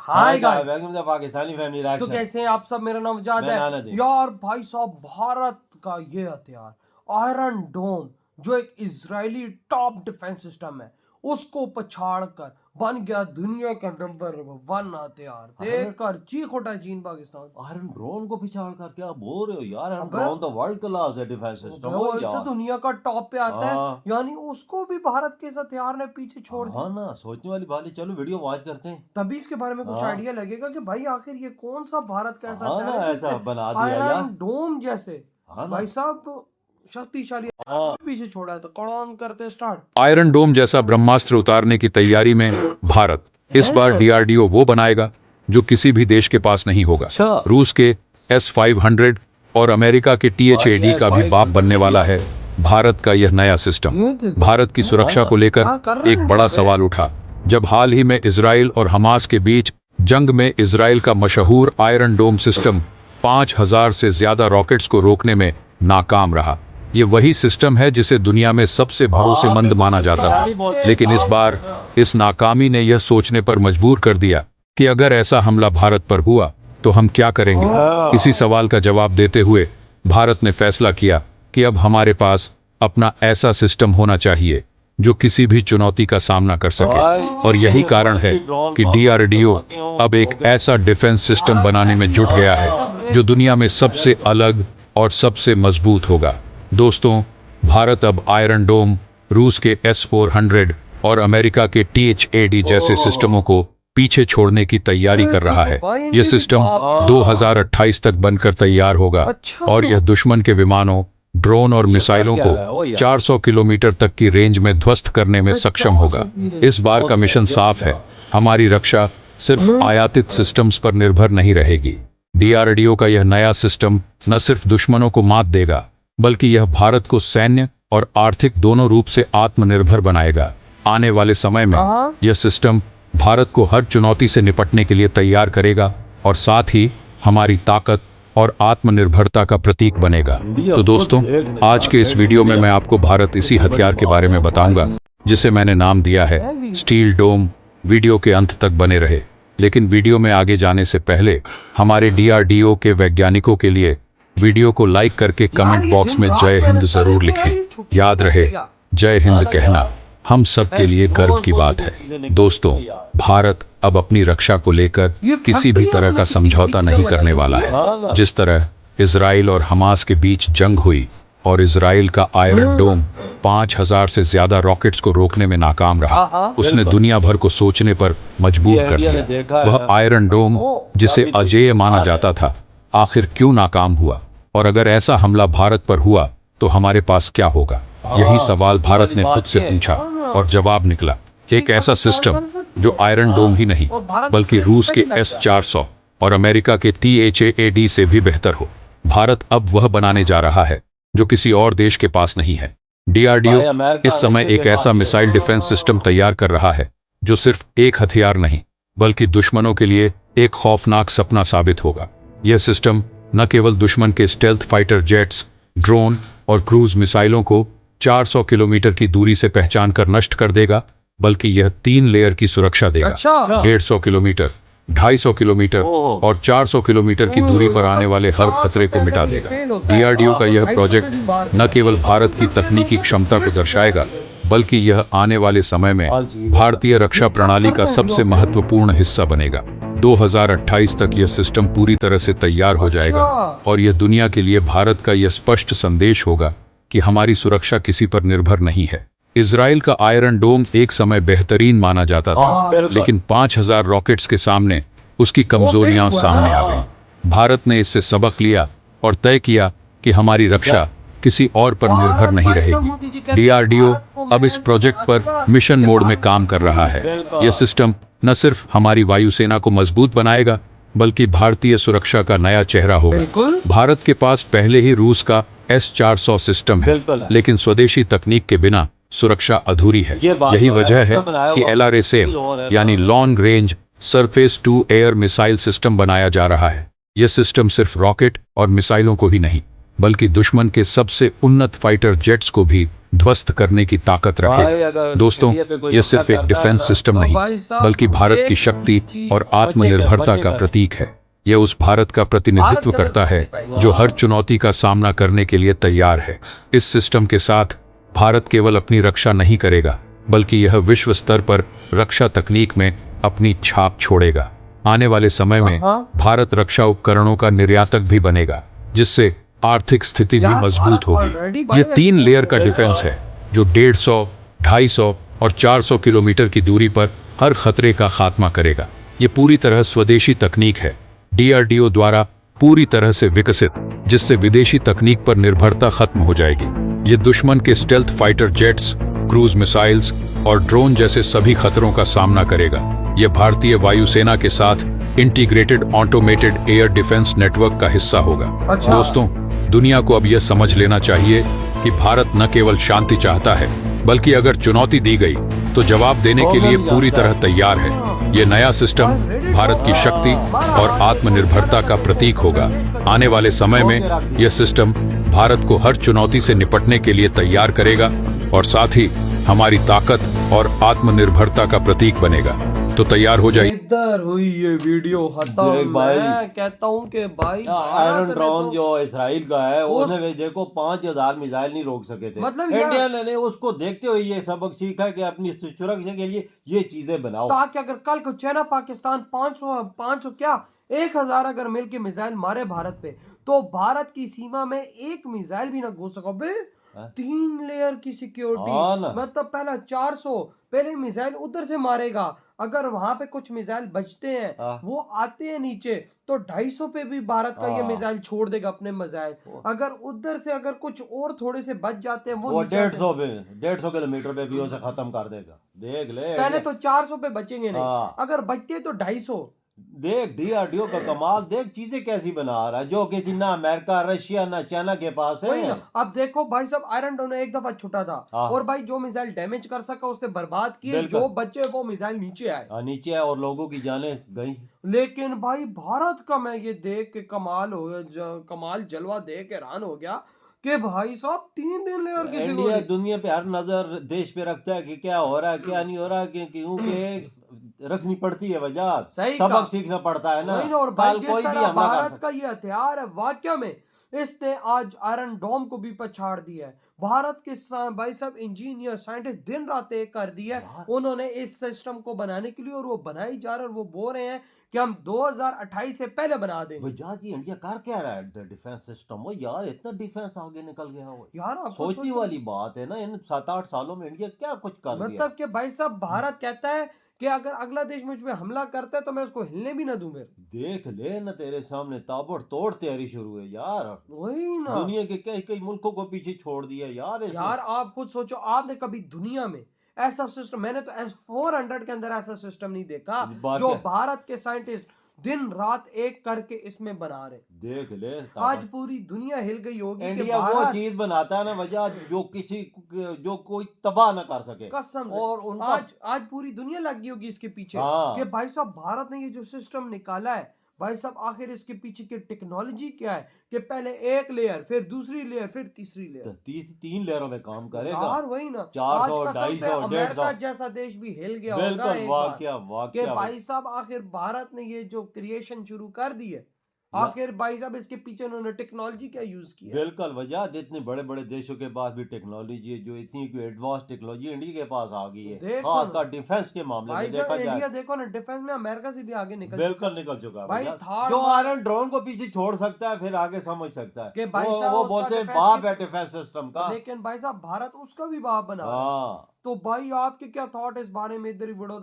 Hi guys, welcome to Pakistani family तो reaction. कैसे हैं आप सब। मेरा नाम वजाद मैं है नानाजी। यार। भाई साहब, भारत का ये हथियार आयरन डोम जो एक इजरायली टॉप डिफेंस सिस्टम है, उसको पछाड़ कर बन गया दुनिया का नंबर 1 हथियार। देखकर चीख उठा चीन पाकिस्तान। आयरन ड्रोन को पिछाड़ कर क्या बोल रहे हो यार? आयरन अबे, ड्रोन तो वर्ल्ड क्लास है डिफेंस सिस्टम हो वो तो यार। दुनिया का टॉप पे आता है, हाँ यानी उसको भी भारत के इस हथियार ने पीछे छोड़ दिया। हाँ ना, सोचने वाली बात है। चलो वीडियो वॉच करते हैं। तभी इसके बारे में कुछ हाँ आइडिया लगेगा कि भाई आखिर ये कौन सा भारत का ऐसा हाँ ना, हथियार है ऐसा जिसने बना दिया आयरन यार। डोम जैसे हाँ ना। भाई साहब शक्तिशाली हाँ पीछे छोड़ा है। तो कौन करते स्टार्ट। आयरन डोम जैसा ब्रह्मास्त्र उतारने की तैयारी में भारत। इस बार डीआरडीओ वो बनाएगा जो किसी भी देश के पास नहीं होगा। अच्छा। रूस के S-500 और अमेरिका के THAD का भी बाप बनने वाला है भारत का यह नया सिस्टम। भारत की सुरक्षा को लेकर एक बड़ा सवाल उठा जब हाल ही में इजराइल और हमास के बीच जंग में इजराइल का मशहूर आयरन डोम सिस्टम 5000 से ज्यादा रॉकेट्स को रोकने में नाकाम रहा। ये वही सिस्टम है जिसे दुनिया में सबसे भरोसेमंद माना जाता था, लेकिन इस बार इस नाकामी ने यह सोचने पर मजबूर कर दिया कि अगर ऐसा हमला भारत पर हुआ तो हम क्या करेंगे। इसी सवाल का जवाब देते हुए भारत ने फैसला किया कि अब हमारे पास अपना ऐसा सिस्टम होना चाहिए जो किसी भी चुनौती का सामना कर सके। और यही कारण है कि डीआरडीओ अब एक ऐसा डिफेंस सिस्टम बनाने में जुट गया है जो दुनिया में सबसे अलग और सबसे मजबूत होगा। दोस्तों, भारत अब आयरन डोम, रूस के S-400 और अमेरिका के THAD जैसे सिस्टमों को पीछे छोड़ने की तैयारी कर रहा है। यह सिस्टम 2028 तक बनकर तैयार होगा और यह दुश्मन के विमानों, ड्रोन और मिसाइलों को 400 किलोमीटर तक की रेंज में ध्वस्त करने में सक्षम होगा। इस बार का मिशन साफ है, हमारी रक्षा सिर्फ आयातित सिस्टम्स पर निर्भर नहीं रहेगी। डीआरडीओ का यह नया सिस्टम न सिर्फ दुश्मनों को मात देगा, बल्कि यह भारत को सैन्य और आर्थिक दोनों रूप से आत्मनिर्भर बनाएगा। आने वाले समय में यह सिस्टम भारत को हर चुनौती से निपटने के लिए तैयार करेगा और साथ ही हमारी ताकत और आत्मनिर्भरता का प्रतीक बनेगा। तो दोस्तों, आज के इस वीडियो में मैं आपको भारत इसी हथियार के बारे में बताऊंगा जिसे मैंने नाम दिया है स्टील डोम। वीडियो के अंत तक बने रहे। लेकिन वीडियो में आगे जाने से पहले हमारे डीआरडीओ के वैज्ञानिकों के लिए वीडियो को लाइक करके कमेंट बॉक्स में जय हिंद जरूर लिखें। याद रहे, जय हिंद कहना हम सब के लिए गर्व की बात है। दोस्तों, भारत अब अपनी रक्षा को लेकर किसी भी तरह का समझौता नहीं करने वाला है। जिस तरह इजराइल और हमास के बीच जंग हुई और इजराइल का आयरन डोम 5000 से ज्यादा रॉकेट्स को रोकने में नाकाम रहा, उसने दुनिया भर को सोचने पर मजबूर कर दिया। वह आयरन डोम जिसे अजेय माना जाता था, आखिर क्यों नाकाम हुआ, और अगर ऐसा हमला भारत पर हुआ तो हमारे पास क्या होगा। यही सवाल भारत ने खुद से पूछा और जवाब निकला एक ऐसा सिस्टम जो आयरन डोम ही नहीं बल्कि रूस के S-400 और अमेरिका के THAD से भी बेहतर हो। भारत अब वह बनाने जा रहा है जो किसी और देश के पास नहीं है। डीआरडीओ इस समय एक ऐसा मिसाइल डिफेंस सिस्टम तैयार कर रहा है जो सिर्फ एक हथियार नहीं बल्कि दुश्मनों के लिए एक खौफनाक सपना साबित होगा। यह सिस्टम न केवल दुश्मन के स्टेल्थ फाइटर जेट्स, ड्रोन और क्रूज मिसाइलों को 400 किलोमीटर की दूरी से पहचान कर नष्ट कर देगा, बल्कि यह 3 लेयर की सुरक्षा देगा। 150 किलोमीटर, 250 किलोमीटर और 400 किलोमीटर की दूरी पर आने वाले हर खतरे को मिटा देगा। डीआरडीओ का यह प्रोजेक्ट न केवल भारत की तकनीकी क्षमता को दर्शाएगा, बल्कि यह आने वाले समय में भारतीय रक्षा प्रणाली का सबसे महत्वपूर्ण हिस्सा बनेगा। 2028 तक यह सिस्टम पूरी तरह से तैयार हो जाएगा और यह दुनिया के लिए भारत का यह स्पष्ट संदेश होगा कि हमारी सुरक्षा किसी पर निर्भर नहीं है। इजराइल का आयरन डोम एक समय बेहतरीन माना जाता था, लेकिन 5000 रॉकेट्स के सामने उसकी कमजोरियां सामने आ गईं। भारत ने इससे सबक लिया और तय किया कि हमारी रक्षा किसी और पर निर्भर नहीं रहेगी। डीआरडीओ अब इस प्रोजेक्ट पर मिशन मोड में काम कर रहा है। यह सिस्टम न सिर्फ हमारी वायुसेना को मजबूत बनाएगा, बल्कि भारतीय सुरक्षा का नया चेहरा होगा। भारत के पास पहले ही रूस का S-400 सिस्टम है, लेकिन स्वदेशी तकनीक के बिना सुरक्षा अधूरी है। यही वजह है कि LRSAM यानी long range surface to air missile system बनाया जा रहा है। यह सिस्टम सिर्फ रॉकेट और मिसाइलों को ही नहीं, बल्कि दुश्मन के सबसे उन्नत फाइटर जेट्स को भी ध्वस्त करने की ताकत रखे। दोस्तों, ये सिर्फ एक डिफेंस सिस्टम नहीं बल्कि भारत की शक्ति और आत्मनिर्भरता का प्रतीक है। यह उस भारत का प्रतिनिधित्व करता है जो हर चुनौती का सामना करने के लिए तैयार है। इस सिस्टम के साथ भारत केवल अपनी रक्षा नहीं करेगा बल्कि यह विश्व स्तर पर रक्षा तकनीक में अपनी छाप छोड़ेगा। आने वाले समय में भारत रक्षा उपकरणों का निर्यातक भी बनेगा, जिससे आर्थिक स्थिति भी मजबूत होगी। ये 3 लेयर का डिफेंस है जो 150, 250 और 400 किलोमीटर की दूरी पर हर खतरे का खात्मा करेगा। ये पूरी तरह स्वदेशी तकनीक है, DRDO द्वारा पूरी तरह से विकसित, जिससे विदेशी तकनीक पर निर्भरता खत्म हो जाएगी। ये दुश्मन के stealth fighter jets, cruise missiles और ड्रोन जैसे सभी खतरों का सामना करेगा। यह भारतीय वायुसेना के साथ integrated automated air defence network का हिस्सा होगा। दोस्तों, दुनिया को अब यह समझ लेना चाहिए कि भारत न केवल शांति चाहता है बल्कि अगर चुनौती दी गई तो जवाब देने के लिए पूरी तरह तैयार है। यह नया सिस्टम भारत की शक्ति और आत्मनिर्भरता का प्रतीक होगा। आने वाले समय में यह सिस्टम भारत को हर चुनौती से निपटने के लिए तैयार करेगा और साथ ही हमारी ताकत और आत्मनिर्भरता का प्रतीक बनेगा। तो तैयार हो जाइए। इधर हुई ये वीडियो खत्म। मैं कहता हूँ कि भाई आयरन ड्रोन जो इसराइल का है उसने देखो 5000 मिसाइल नहीं रोक सके थे। मतलब इंडिया ने उसको देखते हुए ये सबक सीखा कि अपनी सुरक्षा के लिए ये चीजें बनाओ, ताकि अगर कल को चाइना पाकिस्तान 500 क्या 1000 अगर मिलके मिसाइल मारे भारत पे तो भारत की सीमा में एक मिसाइल भी ना घुस सको बे। 3 लेयर की सिक्योरिटी, मतलब पहला 400 पहले मिसाइल उधर से मारेगा, अगर वहां पे कुछ मिसाइल बचते हैं वो आते हैं नीचे तो 250 पे भी भारत का ये मिसाइल छोड़ देगा अपने मिसाइल। अगर उधर से अगर कुछ और थोड़े से बच जाते हैं वो 150 किलोमीटर पे भी उसे खत्म कर देगा। देख ले, पहले तो 400 पे बचेंगे नहीं, अगर बचते तो 250। देख DRDO का कमाल, देख चीजें कैसी बना रहा है जो किसी ना अमेरिका, रशिया ना चाइना के पास है। अब देखो भाई साहब, आयरन डोम ने एक दफा छुटा था और भाई जो मिसाइल डैमेज कर सका उसने बर्बाद किए, जो बच्चे वो मिसाइल नीचे आए और लोगों की जानें गई। लेकिन भाई भारत का मैं ये देख के कमाल हो गया, कमाल जलवा देख के हैरान हो गया कि भाई साहब 3 लेयर की इंडिया दुनिया पे हर नजर देश पे रखता है कि क्या हो रहा है क्या नहीं हो रहा, क्योंकि रखनी पड़ती है वजह, सबक सीखना पड़ता है ना। और भाई जिस तरह भारत का ये हथियार है वाकई में इसने आज आयरन डोम को भी पछाड़ दिया है। भारत के भाई सब इंजीनियर साइंटिस्ट दिन रात एक कर दिया है उन्होंने इस सिस्टम को बनाने के लिए, और वो बनाई जा रहे हैं और वो बोल रहे हैं कि हम 2028 से पहले बना देंगे। भैया जी इंडिया कर क्या रहा है डिफेंस सिस्टम? वो यार इतना डिफेंस आगे निकल गया हो यार, सोचने वाली बात है ना। इन 7-8 सालों में इंडिया क्या कुछ कर दिया। मतलब कि भाई साहब भारत कहता है कि अगर अगला देश मुझ पे हमला करता है तो मैं उसको हिलने भी ना दूं। देख ले ना तेरे सामने ताबड़तोड़ तैयारी शुरू है यार। वही ना, दुनिया के कई मुल्कों को पीछे छोड़ दिया यार। आप खुद सोचो, आपने कभी दुनिया में ऐसा सिस्टम, मैंने तो S-400 के अंदर ऐसा सिस्टम नहीं देखा जो भारत के साइंटिस्ट दिन रात एक करके इसमें बना रहे। देख ले, आज पूरी दुनिया हिल गई होगी। इंडिया वो चीज बनाता है ना वजह जो कोई तबाह ना कर सके कसम से। और उनका आज पूरी दुनिया लग गई होगी इसके पीछे कि भाई साहब भारत ने ये जो सिस्टम निकाला है, भाई साहब आखिर इसके पीछे की टेक्नोलॉजी क्या है कि पहले एक लेयर, फिर दूसरी लेयर, फिर तीसरी लेयर, 3 लेयरों में काम करेगा यार। वही ना, 400, 250, अमेरिका जैसा देश भी हिल गया होगा वाकया कि भाई साहब आखिर भारत ने ये जो क्रिएशन शुरू कर दी है, आखिर भाई साहब इसके पीछे उन्होंने टेक्नोलॉजी क्या यूज की है। बिल्कुल वजह इतने बड़े बड़े देशों के पास भी टेक्नोलॉजी है, जो इतनी एडवांस टेक्नोलॉजी इंडिया के पास आ गई है, खासकर डिफेंस के मामले में देखा जाए। इंडिया देखो ना, डिफेंस में अमेरिका से भी आगे निकल चुका भाई। जो आयरन ड्रोन को पीछे छोड़ सकता है फिर आगे समझ सकता है कि भाई साहब वो बोलते हैं बाप है डिफेंस सिस्टम का, लेकिन भाई साहब भारत उसका भी बाप बना। तो भाई आपके क्या थॉट इस बारे में, इधर ही वीडियो